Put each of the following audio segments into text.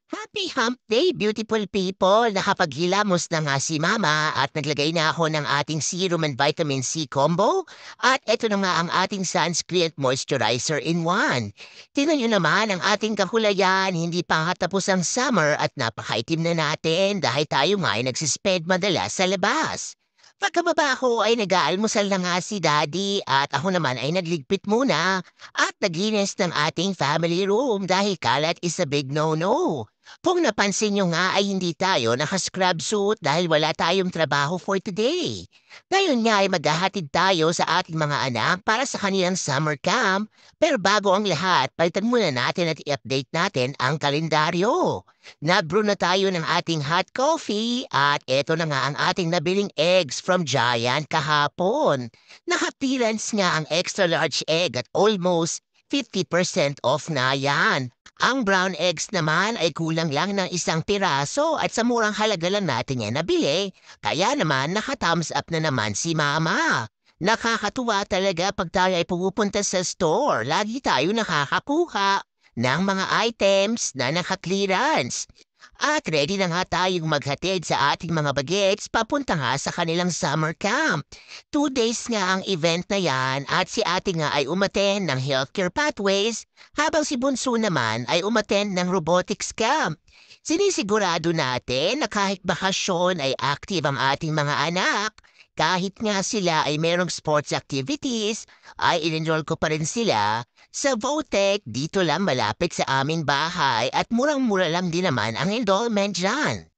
Happy Hump Day, beautiful people! Nakapaghilamos na nga si Mama at naglagay na ako ng ating serum and vitamin C combo. At eto na nga ang ating sunscreen at moisturizer in one. Tingnan nyo naman ang ating kahulayan, hindi pa nga tapos ang summer at napakaitim na natin dahil tayo nga ay nagsisped madalas sa labas. Pagkababa ko ay nag-aalmusal na nga si Daddy at ako naman ay nagligpit muna at naglinis ng ating family room dahil kalat is a big no-no. Kung napansin nyo nga ay hindi tayo naka-scrub suit dahil wala tayong trabaho for today. Ngayon nga ay maghahatid tayo sa ating mga anak para sa kanilang summer camp. Pero bago ang lahat, palitan muna natin at i-update natin ang kalendaryo. Nag-brew na tayo ng ating hot coffee at eto na nga ang ating nabiling eggs from Giant kahapon. Naka-clearance nga ang extra large egg at almost 50% off na yan. Ang brown eggs naman ay kulang lang ng isang piraso at sa murang halaga lang natin yan nabili. Kaya naman naka-thumbs up na naman si Mama. Nakakatuwa talaga pag tayo ay pupunta sa store. Lagi tayo nakakakuha ng mga items na naka-clearance. At ready na nga tayong maghatid sa ating mga bagets papunta nga sa kanilang summer camp. 2 days nga ang event na yan at si ate nga ay umattend ng healthcare pathways habang si Bunso naman ay umattend ng robotics camp. Sinisigurado natin na kahit bakasyon ay active ang ating mga anak. Kahit nga sila ay merong sports activities, ay in-enroll ko pa rin sila sa Votech dito lang malapit sa aming bahay at murang-mura lang din naman ang enrollment dyan.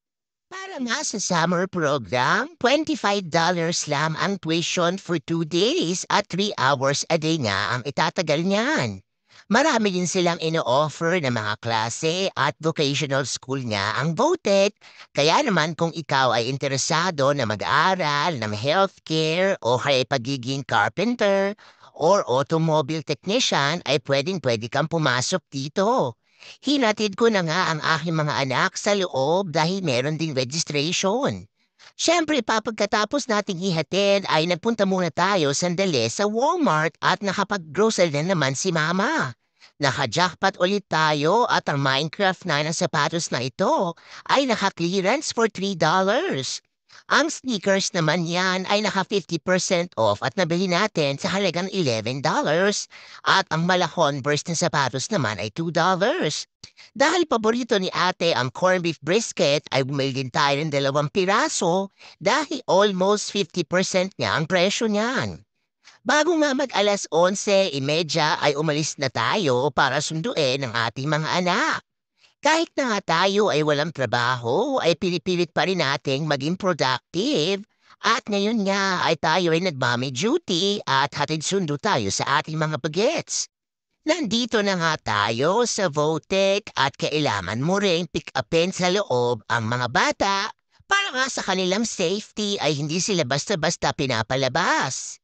Para nga sa summer program, $25 lang ang tuition for 2 days at 3 hours a day nga ang itatagal niyan. Marami din silang ino-offer na mga klase at vocational school nga ang Votech. Kaya naman kung ikaw ay interesado na mag-aral ng healthcare o kaya pagiging carpenter or automobile technician ay pwedeng-pwede kang pumasok dito. Hinatid ko na nga ang aking mga anak sa loob dahil meron ding registration. Siyempre, pagkatapos nating ihatid ay nagpunta muna tayo sandali sa Walmart at nakapag-grocery na naman si Mama. Naka-jackpot ulit tayo at ang Minecraft na sapatos na ito ay naka-clearance for $3. Ang sneakers naman yan ay naka 50% off at nabili natin sa halagang $11 at ang mala Converse na sapatos naman ay $2. Dahil paborito ni ate ang corned beef brisket ay bumili din tayo ng 2 piraso dahil almost 50% nga ang presyo niyan. Bago nga mag-alas 11:30 ay umalis na tayo para sunduin ang ating mga anak. Kahit na nga tayo ay walang trabaho, ay pinipilit pa rin nating maging productive. At ngayon nga ay tayo ay nagmami duty at hatid sundo tayo sa ating mga bagets. Nandito na nga tayo sa Votech at kailangan mo ring pick-upin sa loob ang mga bata para nga sa kanilang safety ay hindi sila basta-basta pinapalabas.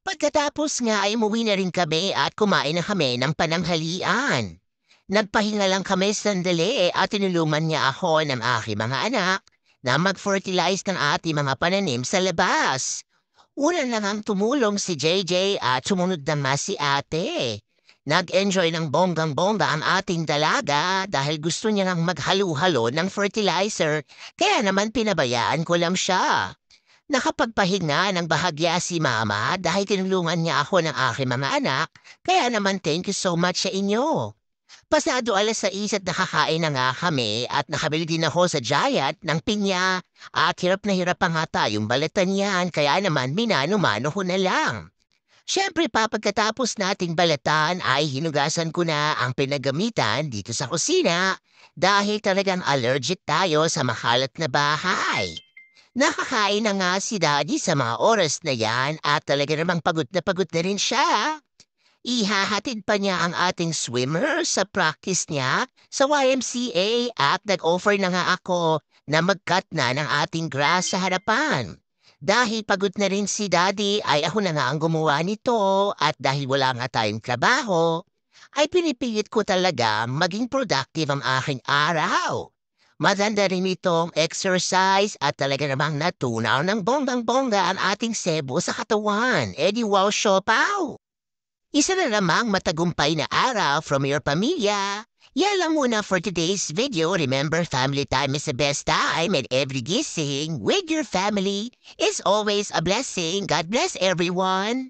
Pagkatapos nga ay umuwi na rin kami at kumain na kami ng pananghalian. Nagpahinga lang kami sandali at tinulungan niya ako ng aking mga anak na mag-fertilize ng ating mga pananim sa labas. Una na ngang tumulong si JJ at sumunod na nga si ate. Nag-enjoy ng bonggang-bongga ang ating dalaga dahil gusto niya nang maghalo-halo ng fertilizer kaya naman pinabayaan ko lang siya. Nakapagpahinga ng bahagya si Mama dahil tinulungan niya ako ng aking mga anak kaya naman thank you so much sa inyo. Pasado alas 6 at nakakain na nga kami at nakabili din ako sa Giant ng pinya at hirap na hirap pa nga tayong balatan yan kaya naman minano-mano ko na lang. Siyempre pagkatapos nating balatan ay hinugasan ko na ang pinagamitan dito sa kusina dahil talagang allergic tayo sa makalat na bahay. Nakakain na nga si Daddy sa mga oras na yan at talaga namang pagod na rin siya. Ihahatid pa niya ang ating swimmer sa practice niya sa YMCA at nag-offer na nga ako na mag-cut na ng ating grass sa harapan. Dahil pagod na rin si Daddy ay ako na nga ang gumawa nito at dahil wala nga tayong trabaho, ay pinipilit ko talaga maging productive ang aking araw. Maganda rin itong exercise at talaga namang natunaw ng bonggang-bongga ang ating sebo sa katawan. Di wow, siopaw! Isa na namang matagumpay na araw from your pamilya. Yan lang muna for today's video. Remember, family time is the best time and every gising with your family is always a blessing. God bless everyone.